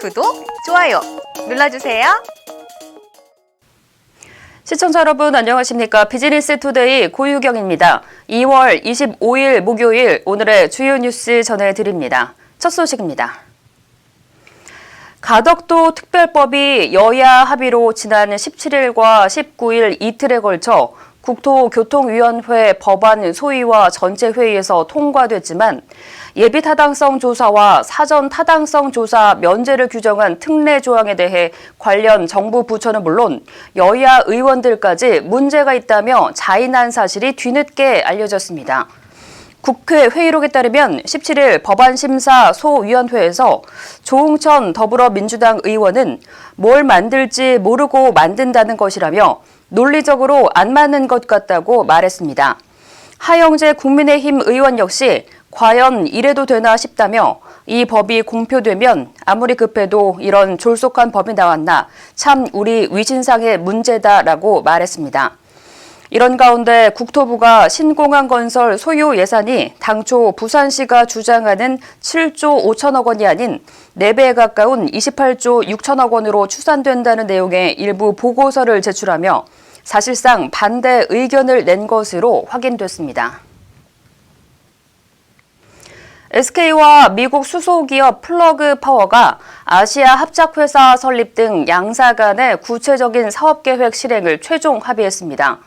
구독, 좋아요 눌러주세요. 시청자 여러분 안녕하십니까? 비즈니스 투데이 고유경입니다. 2월 25일 목요일 오늘의 주요 뉴스 전해드립니다. 첫 소식입니다. 가덕도 특별법이 여야 합의로 지난 17일과 19일 이틀에 걸쳐 국토교통위원회 법안 소위와 전체회의에서 통과됐지만 예비 타당성 조사와 사전 타당성 조사 면제를 규정한 특례 조항에 대해 관련 정부 부처는 물론 여야 의원들까지 문제가 있다며 자인한 사실이 뒤늦게 알려졌습니다. 국회 회의록에 따르면 17일 법안심사 소위원회에서 조응천 더불어민주당 의원은 뭘 만들지 모르고 만든다는 것이라며 논리적으로 안 맞는 것 같다고 말했습니다. 하영재 국민의힘 의원 역시 과연 이래도 되나 싶다며 이 법이 공표되면 아무리 급해도 이런 졸속한 법이 나왔나 참 우리 위신상의 문제다라고 말했습니다. 이런 가운데 국토부가 신공항 건설 소요 예산이 당초 부산시가 주장하는 7조 5천억 원이 아닌 4배에 가까운 28조 6천억 원으로 추산된다는 내용의 일부 보고서를 제출하며 사실상 반대 의견을 낸 것으로 확인됐습니다. SK와 미국 수소기업 플러그 파워가 아시아 합작회사 설립 등 양사 간의 구체적인 사업계획 실행을 최종 합의했습니다.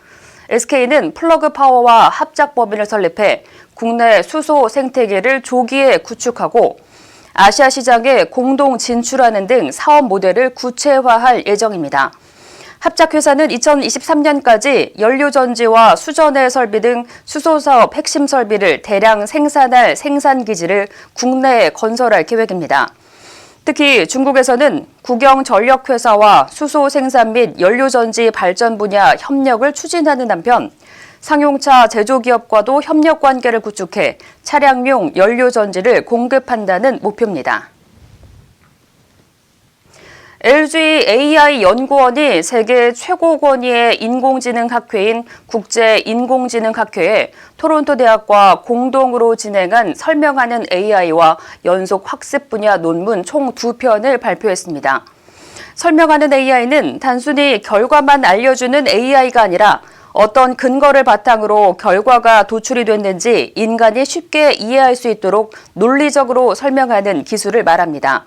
SK는 플러그 파워와 합작법인을 설립해 국내 수소 생태계를 조기에 구축하고 아시아 시장에 공동 진출하는 등 사업 모델을 구체화할 예정입니다. 합작회사는 2023년까지 연료전지와 수전해 설비 등 수소사업 핵심 설비를 대량 생산할 생산기지를 국내에 건설할 계획입니다. 특히 중국에서는 국영전력회사와 수소 생산 및 연료전지 발전 분야 협력을 추진하는 한편 상용차 제조기업과도 협력 관계를 구축해 차량용 연료전지를 공급한다는 목표입니다. LG AI 연구원이 세계 최고 권위의 인공지능 학회인 국제인공지능학회에 토론토 대학과 공동으로 진행한 설명하는 AI와 연속 학습 분야 논문 총 2편을 발표했습니다. 설명하는 AI는 단순히 결과만 알려주는 AI가 아니라 어떤 근거를 바탕으로 결과가 도출이 됐는지 인간이 쉽게 이해할 수 있도록 논리적으로 설명하는 기술을 말합니다.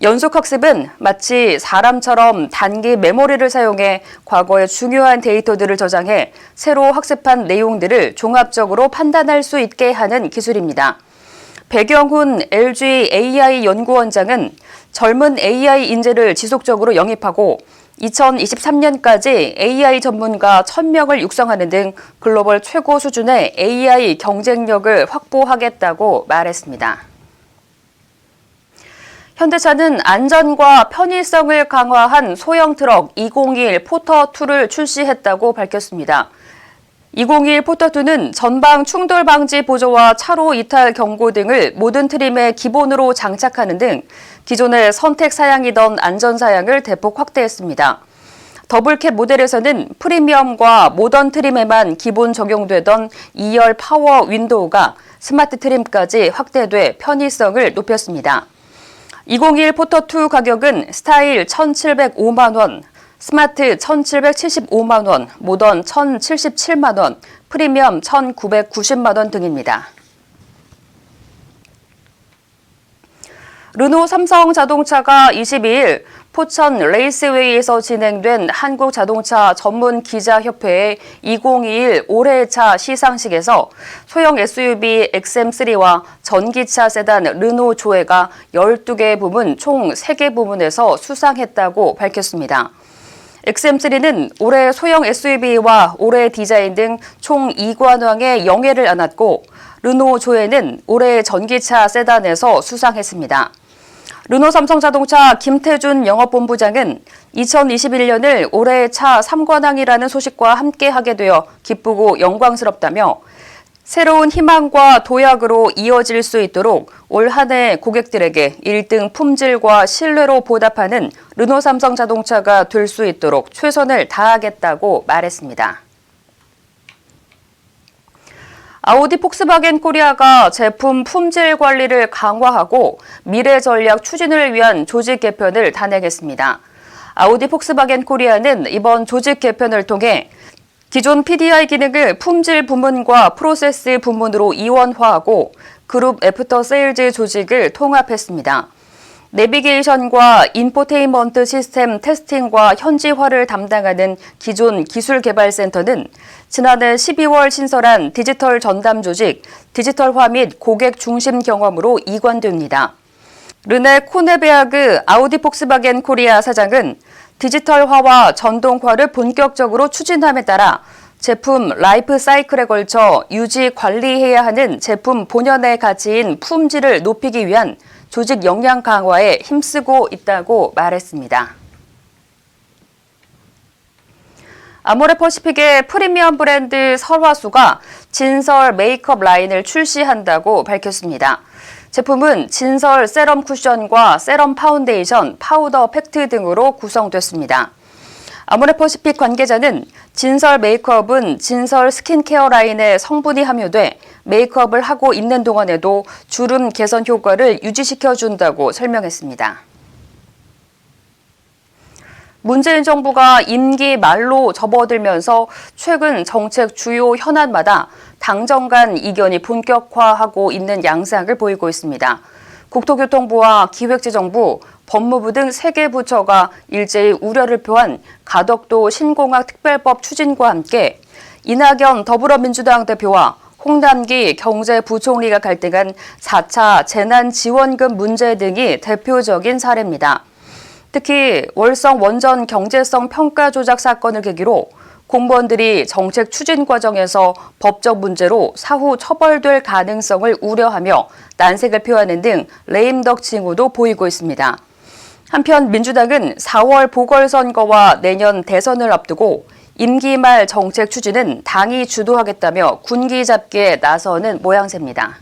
연속학습은 마치 사람처럼 단기 메모리를 사용해 과거의 중요한 데이터들을 저장해 새로 학습한 내용들을 종합적으로 판단할 수 있게 하는 기술입니다. 배경훈 LG AI 연구원장은 젊은 AI 인재를 지속적으로 영입하고 2023년까지 AI 전문가 1000명을 육성하는 등 글로벌 최고 수준의 AI 경쟁력을 확보하겠다고 말했습니다. 현대차는 안전과 편의성을 강화한 소형 트럭 201 포터2를 출시했다고 밝혔습니다. 201 포터2는 전방 충돌 방지 보조와 차로 이탈 경고 등을 모든 트림에 기본으로 장착하는 등 기존의 선택 사양이던 안전 사양을 대폭 확대했습니다. 더블캡 모델에서는 프리미엄과 모던 트림에만 기본 적용되던 2열 파워 윈도우가 스마트 트림까지 확대돼 편의성을 높였습니다. 201 포터2 가격은 스타일 1,705만 원, 스마트 1,775만 원, 모던 1,077만 원, 프리미엄 1,990만 원 등입니다. 르노 삼성 자동차가 22일 포천 레이스웨이에서 진행된 한국자동차 전문 기자협회의 2021 올해차 시상식에서 소형 SUV XM3와 전기차 세단 르노 조에가 12개 부문 총 3개 부문에서 수상했다고 밝혔습니다. XM3는 올해 소형 SUV와 올해 디자인 등 총 2관왕의 영예를 안았고 르노 조에는 올해 전기차 세단에서 수상했습니다. 르노 삼성자동차 김태준 영업본부장은 2021년을 올해 차 3관왕이라는 소식과 함께하게 되어 기쁘고 영광스럽다며 새로운 희망과 도약으로 이어질 수 있도록 올 한 해 고객들에게 1등 품질과 신뢰로 보답하는 르노 삼성자동차가 될 수 있도록 최선을 다하겠다고 말했습니다. 아우디 폭스바겐 코리아가 제품 품질 관리를 강화하고 미래 전략 추진을 위한 조직 개편을 단행했습니다. 아우디 폭스바겐 코리아는 이번 조직 개편을 통해 기존 PDI 기능을 품질 부문과 프로세스 부문으로 이원화하고 그룹 애프터 세일즈 조직을 통합했습니다. 내비게이션과 인포테인먼트 시스템 테스팅과 현지화를 담당하는 기존 기술개발센터는 지난해 12월 신설한 디지털 전담 조직, 디지털화 및 고객 중심 경험으로 이관됩니다. 르네 코네베아그 아우디 폭스바겐 코리아 사장은 디지털화와 전동화를 본격적으로 추진함에 따라 제품 라이프 사이클에 걸쳐 유지 관리해야 하는 제품 본연의 가치인 품질을 높이기 위한 조직 역량 강화에 힘쓰고 있다고 말했습니다. 아모레퍼시픽의 프리미엄 브랜드 설화수가 진설 메이크업 라인을 출시한다고 밝혔습니다. 제품은 진설 세럼 쿠션과 세럼 파운데이션, 파우더 팩트 등으로 구성됐습니다. 아모레퍼시픽 관계자는 진설 메이크업은 진설 스킨케어 라인에 성분이 함유돼 메이크업을 하고 있는 동안에도 주름 개선 효과를 유지시켜준다고 설명했습니다. 문재인 정부가 임기 말로 접어들면서 최근 정책 주요 현안마다 당정 간 이견이 본격화하고 있는 양상을 보이고 있습니다. 국토교통부와 기획재정부, 법무부 등 3개 부처가 일제히 우려를 표한 가덕도 신공항 특별법 추진과 함께 이낙연 더불어민주당 대표와 홍남기 경제부총리가 갈등한 4차 재난지원금 문제 등이 대표적인 사례입니다. 특히 월성 원전 경제성 평가 조작 사건을 계기로 공무원들이 정책 추진 과정에서 법적 문제로 사후 처벌될 가능성을 우려하며 난색을 표하는 등 레임덕 징후도 보이고 있습니다. 한편 민주당은 4월 보궐선거와 내년 대선을 앞두고 임기 말 정책 추진은 당이 주도하겠다며 군기 잡기에 나서는 모양새입니다.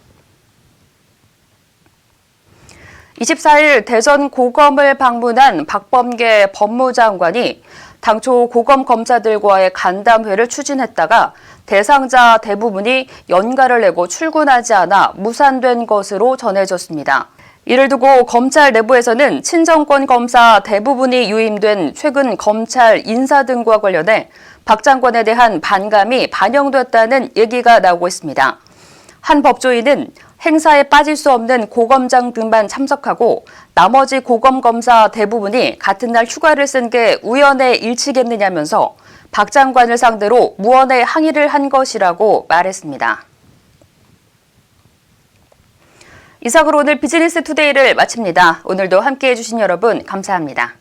24일 대전 고검을 방문한 박범계 법무장관이 당초 고검 검사들과의 간담회를 추진했다가 대상자 대부분이 연가를 내고 출근하지 않아 무산된 것으로 전해졌습니다. 이를 두고 검찰 내부에서는 친정권 검사 대부분이 유임된 최근 검찰 인사 등과 관련해 박 장관에 대한 반감이 반영됐다는 얘기가 나오고 있습니다. 한 법조인은 행사에 빠질 수 없는 고검장 등만 참석하고 나머지 고검검사 대부분이 같은 날 휴가를 쓴 게 우연의 일치겠느냐면서 박 장관을 상대로 무언의 항의를 한 것이라고 말했습니다. 이상으로 오늘 비즈니스 투데이를 마칩니다. 오늘도 함께해 주신 여러분 감사합니다.